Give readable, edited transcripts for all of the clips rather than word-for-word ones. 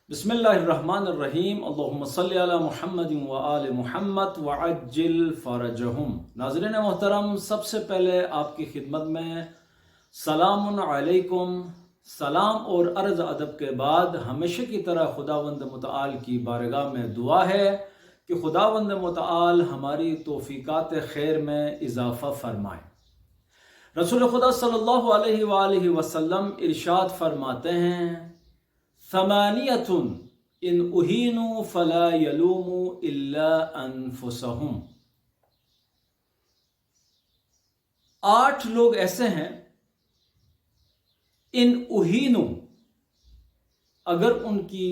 बिस्मिल्लाहिर्रहमानिर्रहीम अल्लाहुम्मा सल्ली अला मुहम्मद व आले मुहम्मद व अज्जिल फरजहुम। नाज़रीन मोहतरम, सबसे पहले आपकी खिदमत में सलामुन अलैकुम, सलाम और अर्ज़ अदब के बाद हमेशा की तरह खुदावंद मुतआल की बारगाह में दुआ है कि खुदावंद मुतआल हमारी तौफीकात खैर में इजाफ़ा फरमाए। रसूल खुदा सल्लल्लाहु अलैहि वसल्लम इरशाद फरमाते हैं, समानियतुन इन उहीनु फला यलूमु इल्ला अनफुसहुम। 8 लोग ऐसे हैं, इन उहीनु अगर उनकी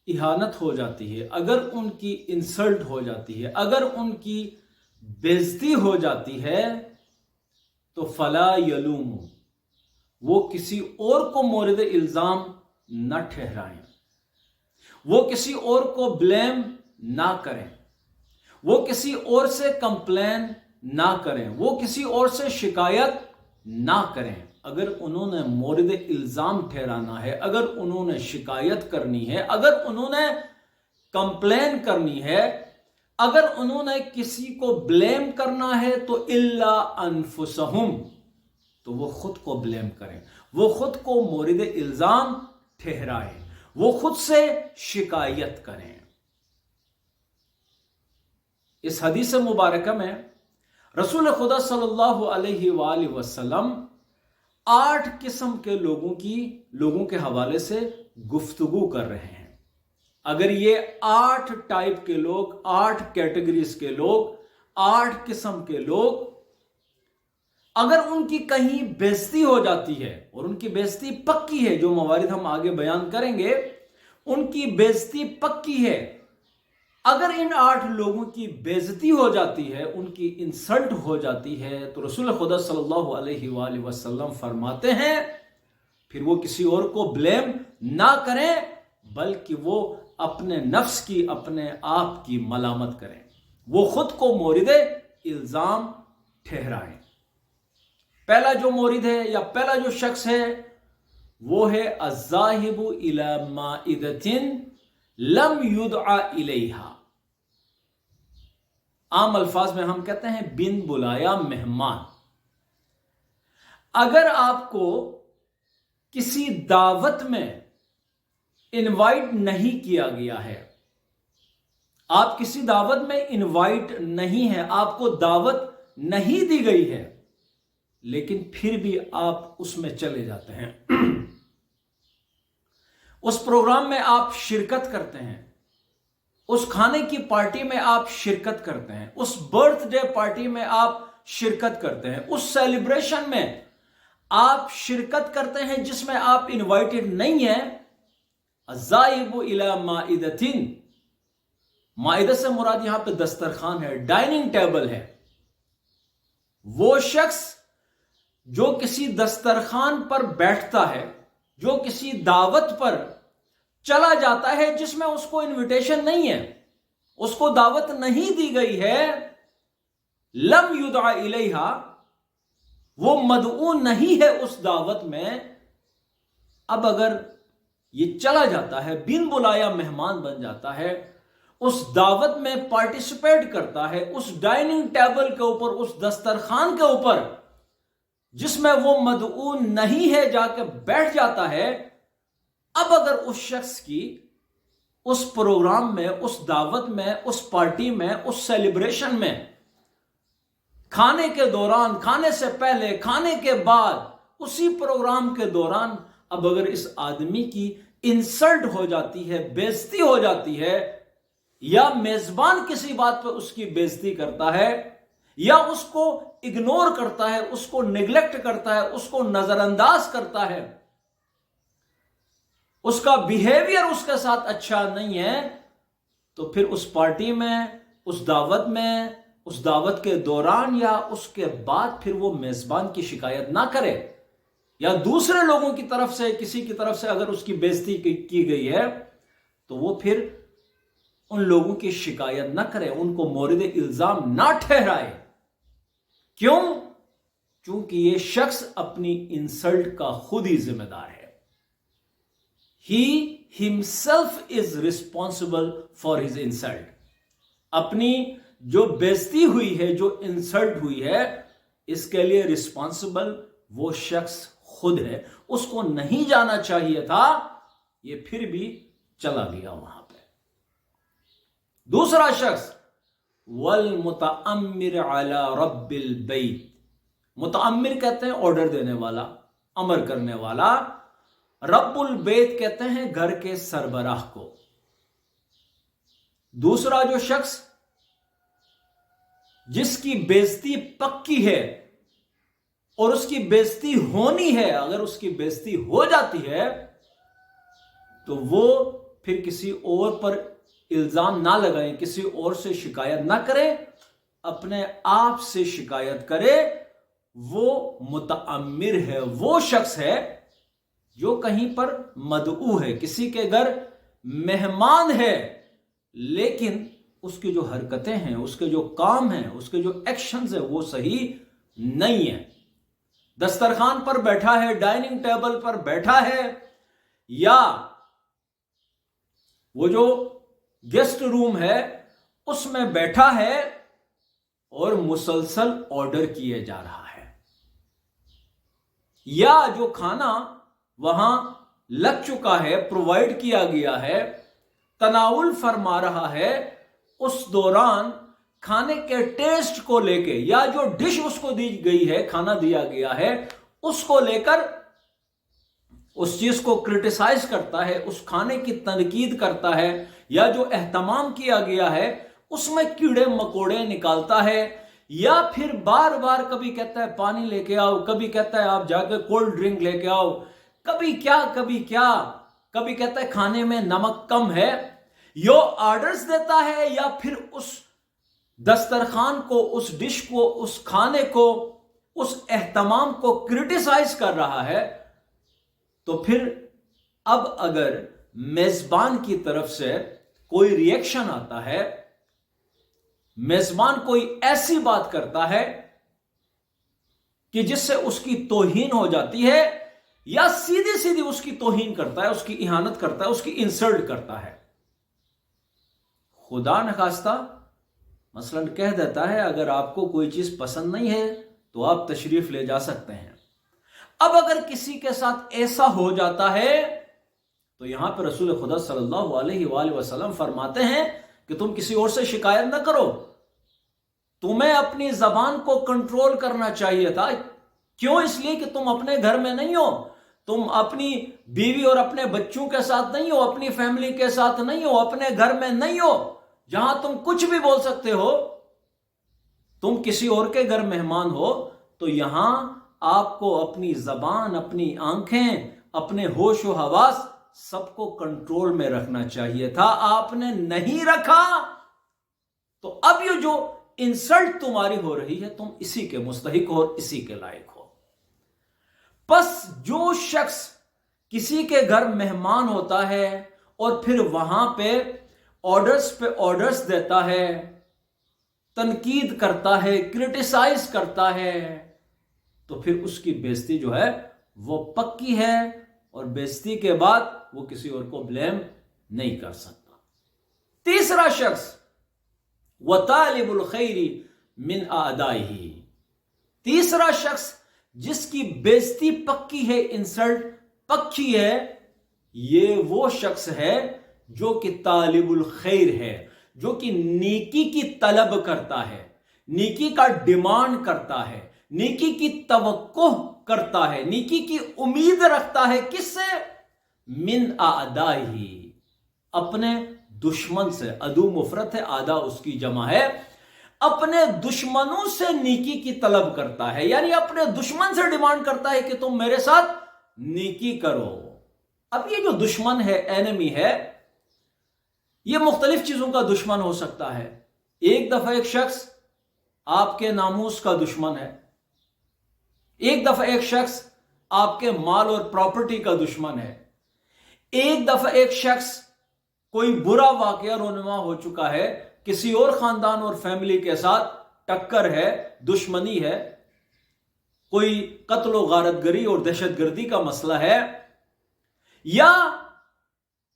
इहानत हो जाती है, अगर उनकी इंसल्ट हो जाती है, अगर उनकी बेइज्जती हो जाती है तो फला यलूमु, वो किसी और को मोरिद इल्जाम न ठहराएं, वो किसी और को ब्लेम ना करें, वो किसी और से कंप्लेन ना करें, वो किसी और से शिकायत ना करें। अगर उन्होंने मोरिद इल्जाम ठहराना है, अगर उन्होंने शिकायत करनी है, अगर उन्होंने कंप्लेन करनी है, अगर उन्होंने किसी को ब्लेम करना है तो इल्ला अनफुसहुम, तो वो खुद को ब्लेम करें, वो खुद को मोरिद इल्जाम ठहराएं, वो खुद से शिकायत करें। इस हदीस मुबारक में रसूल खुदा सल्लल्लाहु अलैहि वसल्लम 8 किस्म के लोगों के हवाले से गुफ्तगू कर रहे हैं। अगर ये 8 टाइप के लोग, 8 कैटेगरीज के लोग, 8 किस्म के लोग, अगर उनकी कहीं बेइज्जती हो जाती है, और उनकी बेइज्जती पक्की है, जो मवारिद हम आगे बयान करेंगे, उनकी बेइज्जती पक्की है, अगर इन 8 लोगों की बेइज्जती हो जाती है, उनकी इंसल्ट हो जाती है, तो रसूल खुदा सल्लल्लाहु अलैहि वसल्लम फरमाते हैं फिर वो किसी और को ब्लेम ना करें, बल्कि वो अपने नफ्स की, अपने आप की मलामत करें, वो खुद को मोरिद इल्जाम ठहराएं। पहला जो मोरिद है या पहला जो शख्स है वो है अज़्ज़ाहिबु इला माइदतिन लम युदआ इलैहा। आम अल्फाज में हम कहते हैं बिन बुलाया मेहमान। अगर आपको किसी दावत में इनवाइट नहीं किया गया है, आप किसी दावत में इनवाइट नहीं है, आपको दावत नहीं दी गई है, लेकिन फिर भी आप उसमें चले जाते हैं, उस प्रोग्राम में आप शिरकत करते हैं, उस खाने की पार्टी में आप शिरकत करते हैं, उस बर्थडे पार्टी में आप शिरकत करते हैं, उस सेलिब्रेशन में आप शिरकत करते हैं जिसमें आप इनवाइटेड नहीं है। अज़्ज़ाइबु इला माइदतिन, माइदा से मुराद यहां पे दस्तरखान है, डाइनिंग टेबल है। वो शख्स जो किसी दस्तरखान पर बैठता है, जो किसी दावत पर चला जाता है जिसमें उसको इनविटेशन नहीं है, उसको दावत नहीं दी गई है, लम युदआ इलैहा, वो मदऊ नहीं है उस दावत में। अब अगर ये चला जाता है, बिन बुलाया मेहमान बन जाता है, उस दावत में पार्टिसिपेट करता है, उस डाइनिंग टेबल के ऊपर, उस दस्तरखान के ऊपर जिसमें वो मदऊ नहीं है, जाकर बैठ जाता है। अब अगर उस शख्स की उस प्रोग्राम में, उस दावत में, उस पार्टी में, उस सेलिब्रेशन में, खाने के दौरान, खाने से पहले, खाने के बाद, उसी प्रोग्राम के दौरान अब अगर इस आदमी की इंसल्ट हो जाती है, बेइज्जती हो जाती है, या मेजबान किसी बात पर उसकी बेइज्जती करता है, या उसको इग्नोर करता है, उसको निगलेक्ट करता है, उसको नजरअंदाज करता है, उसका बिहेवियर उसके साथ अच्छा नहीं है, तो फिर उस पार्टी में, उस दावत में, उस दावत के दौरान या उसके बाद फिर वो मेजबान की शिकायत ना करे, या दूसरे लोगों की तरफ से, किसी की तरफ से अगर उसकी बेइज्जती की गई है तो वो फिर उन लोगों की शिकायत ना करे, उनको मोरिद इल्जाम ना ठहराए। क्यों? क्योंकि ये शख्स अपनी इंसल्ट का खुद ही जिम्मेदार है। ही himself is responsible for his insult. अपनी जो बेइज्जती हुई है, जो इंसल्ट हुई है, इसके लिए रिस्पॉन्सिबल वो शख्स खुद है. उसको नहीं जाना चाहिए था, ये फिर भी चला गया वहां पे. दूसरा शख्स वल मुतअम्मिर अला रब्बिल बैत. मुतअम्मिर कहते हैं ऑर्डर देने वाला, अमर करने वाला. रब्बुल बैत कहते हैं घर के सरबराह को. दूसरा जो शख्स जिसकी बेइज्जती पक्की है और उसकी बेइज्जती होनी है, अगर उसकी बेइज्जती हो जाती है तो वो फिर किसी और पर इल्जाम ना लगाएं, किसी और से शिकायत ना करें, अपने आप से शिकायत करे. वो मुतअम्मिर है, वो शख्स है जो कहीं पर मदऊ है, किसी के घर मेहमान है, लेकिन उसकी जो हरकतें हैं, उसके जो काम हैं, उसके जो एक्शंस हैं, वो सही नहीं है. दस्तरखान पर बैठा है, डाइनिंग टेबल पर बैठा है, या वो जो गेस्ट रूम है उसमें बैठा है और मुसलसल ऑर्डर किए जा रहा है, या जो खाना वहां लग चुका है, प्रोवाइड किया गया है, तनाउल फरमा रहा है, उस दौरान खाने के टेस्ट को लेके, या जो डिश उसको दी गई है, खाना दिया गया है, उसको लेकर उस चीज को क्रिटिसाइज करता है, उस खाने की तनकीद करता है, या जो एहतमाम किया गया है उसमें कीड़े मकोड़े निकालता है, या फिर बार बार कभी कहता है पानी लेके आओ, कभी कहता है आप जाके कोल्ड ड्रिंक लेके आओ, कभी क्या कभी क्या, कभी कहता है खाने में नमक कम है. यो ऑर्डर्स देता है, या फिर उस दस्तरखान को, उस डिश को, उस खाने को, उस एहतमाम को क्रिटिसाइज कर रहा है. तो फिर अब अगर मेजबान की तरफ से कोई रिएक्शन आता है, मेजबान कोई ऐसी बात करता है कि जिससे उसकी तौहीन हो जाती है, या सीधी सीधी उसकी तौहीन करता है, उसकी इहानत करता है, उसकी इंसल्ट करता है, खुदा न खास्ता मसलन कह देता है अगर आपको कोई चीज पसंद नहीं है तो आप तशरीफ ले जा सकते हैं. अब अगर किसी के साथ ऐसा हो जाता है तो यहां पर रसूल खुदा सल्लल्लाहु अलैहि वसल्लम फरमाते हैं कि तुम किसी और से शिकायत ना करो, तुम्हें अपनी जबान को कंट्रोल करना चाहिए था. क्यों? इसलिए कि तुम अपने घर में नहीं हो, तुम अपनी बीवी और अपने बच्चों के साथ नहीं हो, अपनी फैमिली के साथ नहीं हो, अपने घर में नहीं हो जहां तुम कुछ भी बोल सकते हो. तुम किसी और के घर मेहमान हो तो यहां आपको अपनी जबान, अपनी आंखें, अपने होश व हवास सबको कंट्रोल में रखना चाहिए था. आपने नहीं रखा तो अब ये जो इंसल्ट तुम्हारी हो रही है तुम इसी के मुस्तहिक हो और इसी के लायक हो. बस जो शख्स किसी के घर मेहमान होता है और फिर वहां पे ऑर्डर्स देता है, तनकीद करता है, क्रिटिसाइज करता है, तो फिर उसकी बेइज्जती जो है वो पक्की है, और बेइज्जती के बाद वो किसी और को ब्लेम नहीं कर सकता. तीसरा शख्स व तालिबुल खैरी मिन आदाइही. तीसरा शख्स जिसकी बेइज्जती पक्की है, इंसल्ट पक्की है, ये वो शख्स है जो कि तालिबुल खैर है, जो कि नेकी की तलब करता है, नेकी का डिमांड करता है, नेकी की तवक्को करता है, नेकी की उम्मीद रखता है. किससे? मिन आदाही, अपने दुश्मन से. अदू मुफरत है, आदा उसकी जमा है. अपने दुश्मनों से नेकी की तलब करता है, यानी अपने दुश्मन से डिमांड करता है कि तुम मेरे साथ नेकी करो. अब ये जो दुश्मन है, एनिमी है, ये मुख्तलिफ चीजों का दुश्मन हो सकता है. एक दफा एक शख्स आपके नामूस का दुश्मन है, एक दफा एक शख्स आपके माल और प्रॉपर्टी का दुश्मन है, एक दफा एक शख्स कोई बुरा वाकया रोनुमा हो चुका है, किसी और खानदान और फैमिली के साथ टक्कर है, दुश्मनी है, कोई कत्ल व गारतगरी और दहशतगर्दी का मसला है, या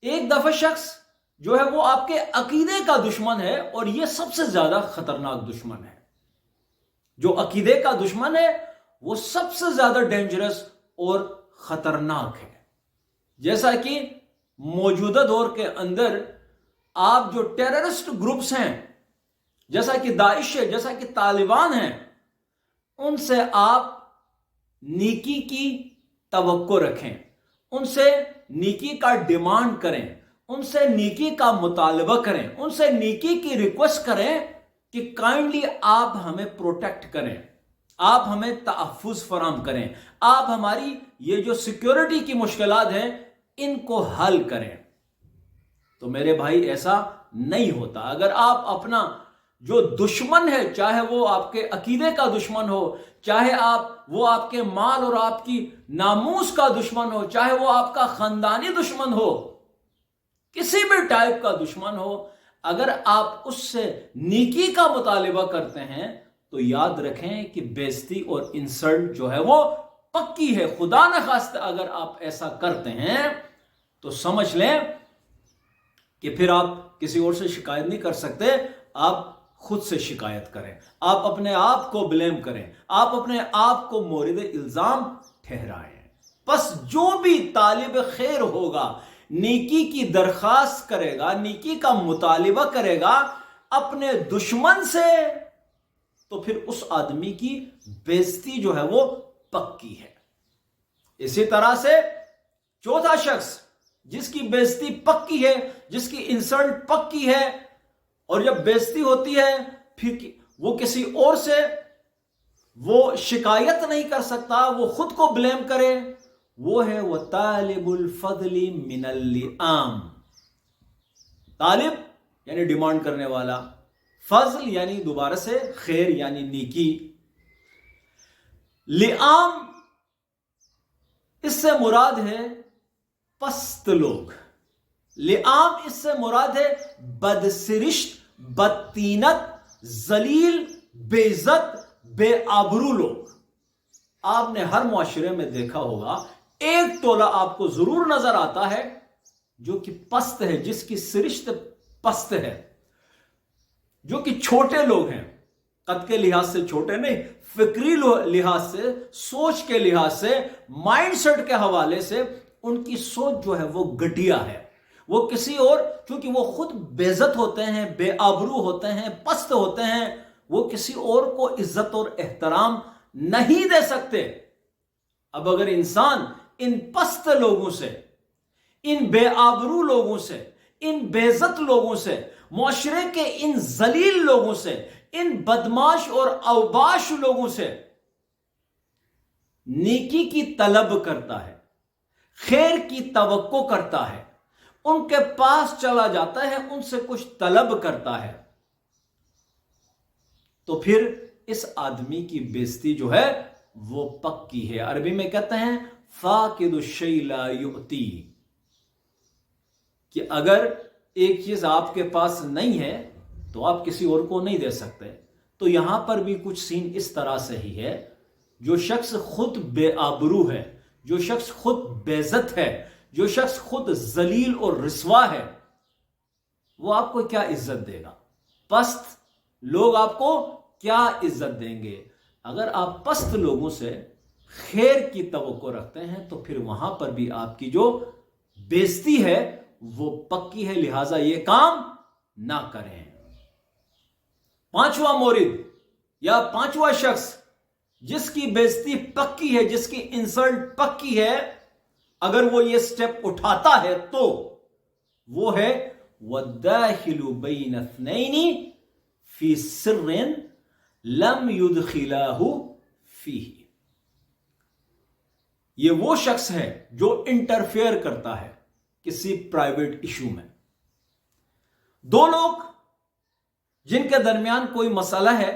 एक दफा शख्स जो है वो आपके अकीदे का दुश्मन है, और ये सबसे ज्यादा खतरनाक दुश्मन है। जो अकीदे का दुश्मन है वो सबसे ज्यादा डेंजरस और खतरनाक है। जैसा कि मौजूदा दौर के अंदर आप जो टेररिस्ट ग्रुप्स हैं, जैसा कि दाइश है, जैसा कि तालिबान है, उनसे आप नेकी की तवक्को रखें, उनसे नेकी का डिमांड करें, उनसे नेकी का मुतालबा करें, उनसे नेकी की रिक्वेस्ट करें कि काइंडली आप हमें प्रोटेक्ट करें, आप हमें तहफ़्फ़ुज़ फराम करें, आप हमारी ये जो सिक्योरिटी की मुश्किलात हैं इनको हल करें। तो मेरे भाई ऐसा नहीं होता। अगर आप अपना जो दुश्मन है, चाहे वो आपके अकीदे का दुश्मन हो, चाहे वो आपके माल और आपकी नामूस का दुश्मन हो, चाहे वो आपका खानदानी दुश्मन हो, किसी भी टाइप का दुश्मन हो, अगर आप उससे नेकी का मुतालिबा करते हैं तो याद रखें कि बेइज्जती और इंसल्ट जो है वो पक्की है। खुदा न खास्ता अगर आप ऐसा करते हैं तो समझ लें कि फिर आप किसी और से शिकायत नहीं कर सकते, आप खुद से शिकायत करें, आप अपने आप को ब्लेम करें, आप अपने आप को मोरिद इल्जाम ठहराएं। बस जो भी तालिब खैर होगा, नेकी की दरखास्त करेगा, नेकी का मुतालिबा करेगा अपने दुश्मन से, तो फिर उस आदमी की बेइज्जती जो है वो पक्की है। इसी तरह से चौथा शख्स जिसकी बेइज्जती पक्की है, जिसकी इंसल्ट पक्की है, और जब बेइज्जती होती है फिर वो किसी और से वो शिकायत नहीं कर सकता, वो खुद को ब्लेम करे, वो है वह तालिबुल फजली मिनल लिआम। तालिब यानी डिमांड करने वाला, फजल यानी दोबारा से खैर यानी नेकी, लिआम इससे मुराद है पस्त लोग, लिआम इससे मुराद है बदसिरिश्त, बदतीनत, जलील, बेइज्जत, बेआबरू लोग। आपने हर मुआशरे में देखा होगा एक टोला आपको जरूर नजर आता है जो कि पस्त है, जिसकी सिरिश्त पस्त है, जो कि छोटे लोग हैं, कद के लिहाज से छोटे नहीं, फिक्री लिहाज से, सोच के लिहाज से, माइंडसेट के हवाले से उनकी सोच जो है वो घटिया है। वो किसी और, क्योंकि वो खुद बेइज्जत होते हैं, बेआबरू होते हैं, पस्त होते हैं, वो किसी और को इज्जत और एहतराम नहीं दे सकते। अब अगर इंसान इन पस्त लोगों से, इन बेआबरू लोगों से, इन बेइज्जत लोगों से, मुआशरे के इन जलील लोगों से, इन बदमाश और अवबाश लोगों से नेकी की तलब करता है, खैर की तवक्को करता है, उनके पास चला जाता है, उनसे कुछ तलब करता है, तो फिर इस आदमी की बेइज्जती जो है वो पक्की है। अरबी में कहते हैं फाकिदु शै ला युअती, कि अगर एक चीज आपके पास नहीं है तो आप किसी और को नहीं दे सकते। तो यहां पर भी कुछ सीन इस तरह से ही है, जो शख्स खुद बेआबरू है, जो शख्स खुद बेइज्जत है, जो शख्स खुद जलील और रिस्वा है, वो आपको क्या इज्जत देगा? पस्त लोग आपको क्या इज्जत देंगे? अगर आप पस्त लोगों से खैर की तवक्को रखते हैं तो फिर वहां पर भी आपकी जो बेइज्जती है वो पक्की है, लिहाजा ये काम ना करें। पांचवा मोरिद या पांचवा शख्स जिसकी बेइज्जती पक्की है, जिसकी इंसल्ट पक्की है, अगर वो ये स्टेप उठाता है तो वो है वद्दाखिलु बैन इत्नैनि फी सिर्रिन लम युदखिलाहु फीही। ये वो शख्स है जो इंटरफेयर करता है किसी प्राइवेट इशू में। दो लोग जिनके दरमियान कोई मसला है,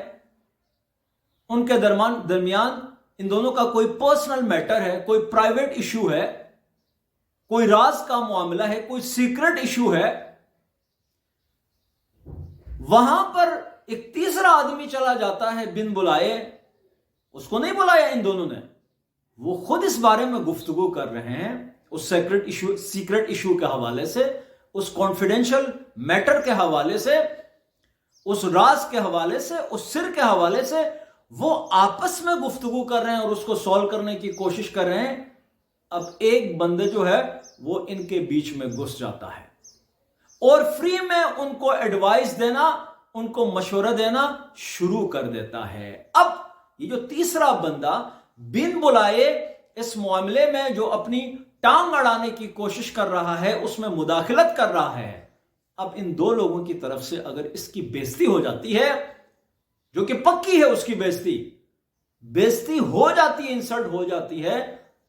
उनके दरमियान इन दोनों का कोई पर्सनल मैटर है, कोई प्राइवेट इशू है, कोई राज का मामला है, कोई सीक्रेट इशू है, वहां पर एक तीसरा आदमी चला जाता है बिन बुलाए, उसको नहीं बुलाया इन दोनों ने, वो खुद इस बारे में गुफ्तगू कर रहे हैं उस सीक्रेट इशू के हवाले से, उस कॉन्फिडेंशियल मैटर के हवाले से, उस राज के हवाले से, उस सिर के हवाले से वो आपस में गुफ्तगू कर रहे हैं और उसको सॉल्व करने की कोशिश कर रहे हैं। अब एक बंदे जो है वो इनके बीच में घुस जाता है और फ्री में उनको एडवाइस देना, उनको मशवरा देना शुरू कर देता है। अब ये जो तीसरा बंदा बिन बुलाए इस मामले में जो अपनी टांग अड़ाने की कोशिश कर रहा है, उसमें मुदाखलत कर रहा है, अब इन दो लोगों की तरफ से अगर इसकी बेइज्जती हो जाती है, जो कि पक्की है, उसकी बेइज्जती हो जाती है, इंसल्ट हो जाती है,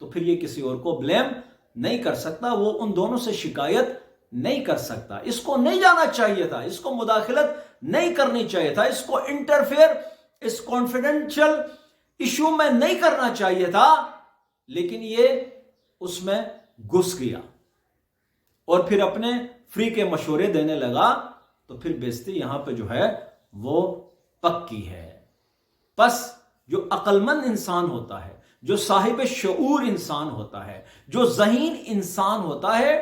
तो फिर ये किसी और को ब्लेम नहीं कर सकता, वो उन दोनों से शिकायत नहीं कर सकता। इसको नहीं जाना चाहिए था, इसको मुदाखलत नहीं करनी चाहिए था, इसको इंटरफेयर इस कॉन्फिडेंशियल इशू में नहीं करना चाहिए था, लेकिन ये उसमें घुस गया और फिर अपने फ्री के मशवरे देने लगा, तो फिर बेइज्जती यहां पे जो है वो पक्की है। बस जो अक्लमंद इंसान होता है, जो साहिब शऊर इंसान होता है, जो ज़हीन इंसान होता है,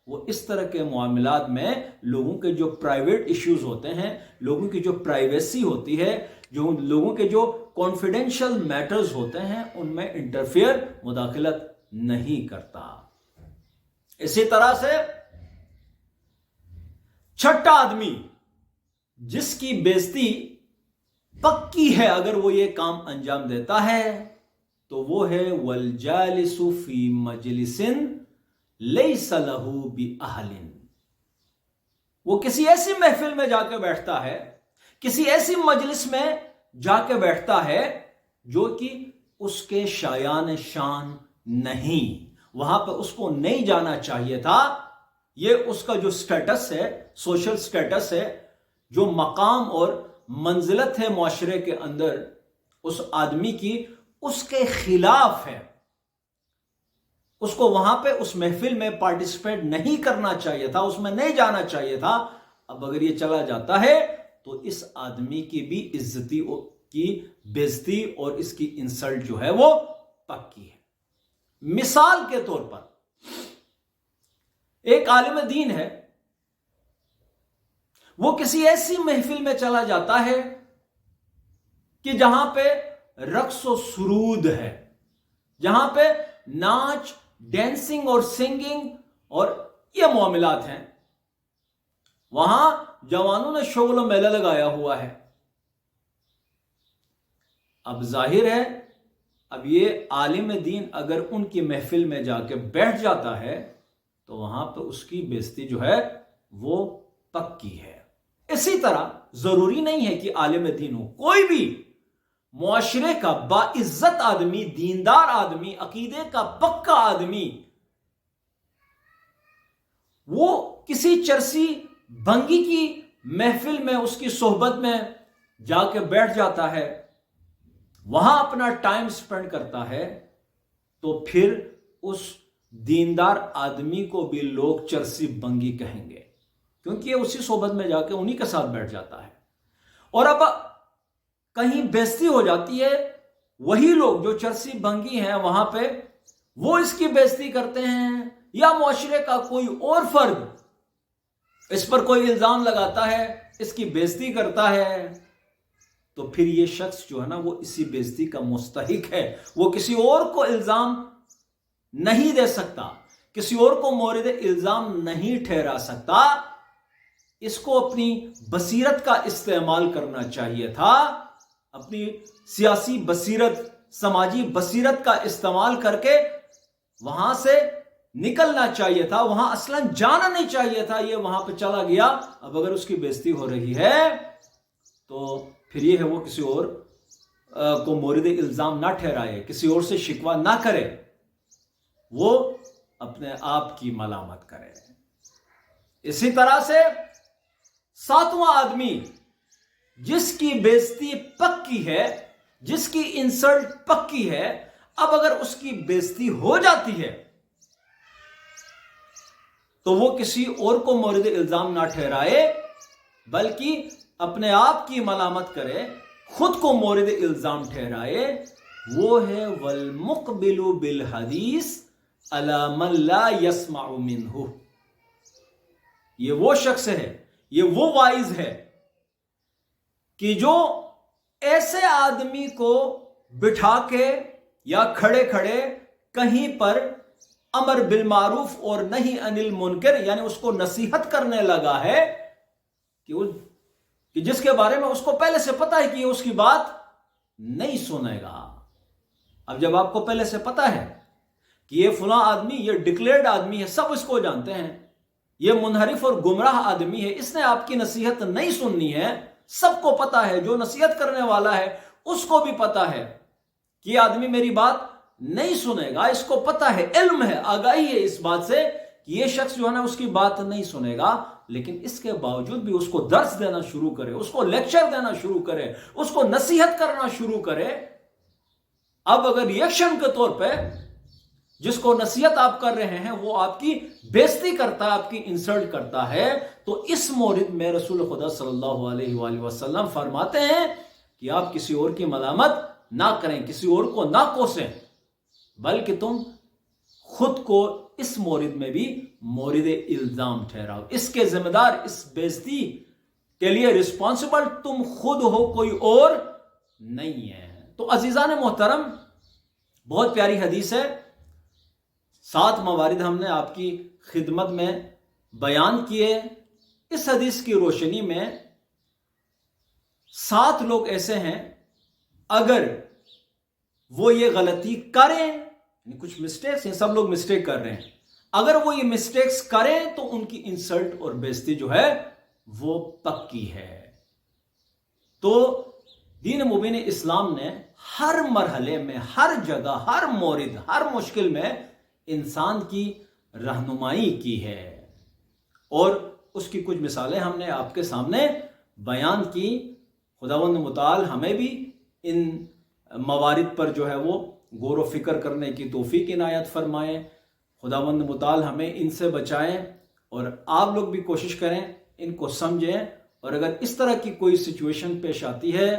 वो इस तरह के मामलात में लोगों के जो प्राइवेट इश्यूज होते हैं, लोगों की जो प्राइवेसी होती है, जो लोगों के जो कॉन्फिडेंशियल मैटर्स होते हैं, उनमें इंटरफेयर, मुदाखलत नहीं करता। इसी तरह से छठा आदमी जिसकी बेइज्जती पक्की है अगर वो ये काम अंजाम देता है, तो वो है वल जालिसु फी मजलिसिन लैसा लहू बि अहलिन। वो किसी ऐसी महफिल में जाके बैठता है, किसी ऐसी मजलिस में जाके बैठता है जो कि उसके शायान शान नहीं, वहां पर उसको नहीं जाना चाहिए था। ये उसका जो स्टेटस है, सोशल स्टेटस है, जो मकाम और मंजिलत है मुआशरे के अंदर उस आदमी की, उसके खिलाफ है। उसको वहां पे उस महफिल में पार्टिसिपेट नहीं करना चाहिए था, उसमें नहीं जाना चाहिए था। अब अगर ये चला जाता है तो इस आदमी की भी इज्जती की बेइज्जती और इसकी इंसल्ट जो है वो पक्की है। मिसाल के तौर पर एक आलिम दीन है, वो किसी ऐसी महफिल में चला जाता है कि जहां पे रक्स और सुरूद है, जहां पे नाच, डांसिंग और सिंगिंग और ये मामलात हैं। वहां जवानों ने शोगल मेला लगाया हुआ है। अब जाहिर है, अब ये आलिम दीन अगर उनकी महफिल में जाके बैठ जाता है तो वहां पर उसकी बेइज्जती जो है वो पक्की है। इसी तरह जरूरी नहीं है कि आलिम दीन हो, कोई भी मुआशरे का बाइज्जत आदमी, दीनदार आदमी, अकीदे का पक्का आदमी, वो किसी चरसी भंगी की महफिल में, उसकी सोहबत में जाके बैठ जाता है, वहां अपना टाइम स्पेंड करता है, तो फिर उस दीनदार आदमी को भी लोग चरसी भंगी कहेंगे, क्योंकि ये उसी सोहबत में जाके उन्हीं के साथ बैठ जाता है। और अब कहीं बेइज्जती हो जाती है, वही लोग जो चरसी भंगी हैं वहां पे, वो इसकी बेइज्जती करते हैं, या मुआशरे का कोई और फर्द इस पर कोई इल्जाम लगाता है, इसकी बेइज्जती करता है, तो फिर ये शख्स जो है ना वो इसी बेइज्जती का मुस्तहिक है। वो किसी और को इल्जाम नहीं दे सकता, किसी और को मोरिद इल्जाम नहीं ठहरा सकता। इसको अपनी बसीरत का इस्तेमाल करना चाहिए था, अपनी सियासी बसीरत, समाजी बसीरत का इस्तेमाल करके वहां से निकलना चाहिए था, वहां असलन जाना नहीं चाहिए था। ये वहां पे चला गया। अब अगर उसकी बेइज्जती हो रही है तो फिर ये है वो किसी और को मोरिद इल्जाम ना ठहराए, किसी और से शिकवा ना करे, वो अपने आप की मलामत करे। इसी तरह से सातवां आदमी जिसकी बेइज्जती पक्की है, जिसकी इंसल्ट पक्की है, अब अगर उसकी बेइज्जती हो जाती है तो वो किसी और को मोरिद इल्जाम ना ठहराए, बल्कि अपने आप की मलामत करे, खुद को मोरिद इल्जाम ठहराए। वो है वल मुक़बिलु बिल हदीस अला मन ला यस्माउ मिन्हु। ये वो शख्स है, ये वो वाइज है कि जो ऐसे आदमी को बिठा के या खड़े खड़े कहीं पर अमर बिल मारूफ और नहीं अनिल मुनकर, यानी उसको नसीहत करने लगा है कि जिसके बारे में उसको पहले से पता है कि ये उसकी बात नहीं सुनेगा। अब जब आपको पहले से पता है कि ये फलां आदमी, ये डिक्लेयर्ड आदमी है, सब इसको जानते हैं, ये मुनहरिफ और गुमराह आदमी है, इसने आपकी नसीहत नहीं सुननी है, सबको पता है, जो नसीहत करने वाला है उसको भी पता है कि ये आदमी मेरी बात नहीं सुनेगा, इसको पता है, इल्म है, आगाही है इस बात से कि ये शख्स जो है ना उसकी बात नहीं सुनेगा, लेकिन इसके बावजूद भी उसको दर्स देना शुरू करे, उसको लेक्चर देना शुरू करे, उसको नसीहत करना शुरू करे। अब अगर रिएक्शन के तौर पे जिसको नसीहत आप कर रहे हैं वो आपकी बेइज्जती करता है, आपकी इंसल्ट करता है, तो इस मोरिद में रसूल खुदा सल्लल्लाहु अलैहि वसल्लम फरमाते हैं कि आप किसी और की मलामत ना करें, किसी और को ना कोसें, बल्कि तुम खुद को इस मोरिद में भी मोरिद इल्जाम ठहराओ। इसके जिम्मेदार, इस बेइज्जती के लिए रिस्पॉन्सिबल तुम खुद हो, कोई और नहीं है। तो अजीजान मोहतरम, बहुत प्यारी हदीस है, 7 मवारिद हमने आपकी खिदमत में बयान किए। इस हदीस की रोशनी में 7 लोग ऐसे हैं, अगर वो ये गलती करें, कुछ मिस्टेक्स हैं, सब लोग मिस्टेक कर रहे हैं, अगर वो ये मिस्टेक्स करें तो उनकी इंसल्ट और बेइज्जती जो है वो पक्की है। तो दीन मुबीन इस्लाम ने हर मरहले में, हर जगह, हर मोरिद, हर मुश्किल में इंसान की रहनुमाई की है, और उसकी कुछ मिसालें हमने आपके सामने बयान की। खुदावंद मुताल हमें भी इन मवारिद पर जो है वो गौर व फिक्र करने की तौफीक इनायत फरमाएं। खुदावंद मुताल हमें इनसे बचाएं, और आप लोग भी कोशिश करें इनको समझें, और अगर इस तरह की कोई सिचुएशन पेश आती है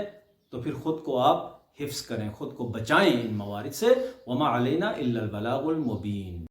तो फिर खुद को आप हिफ्स करें, खुद को बचाएं इन मवारिद से। वमा अलैना इल्लल बलागुल मुबीन।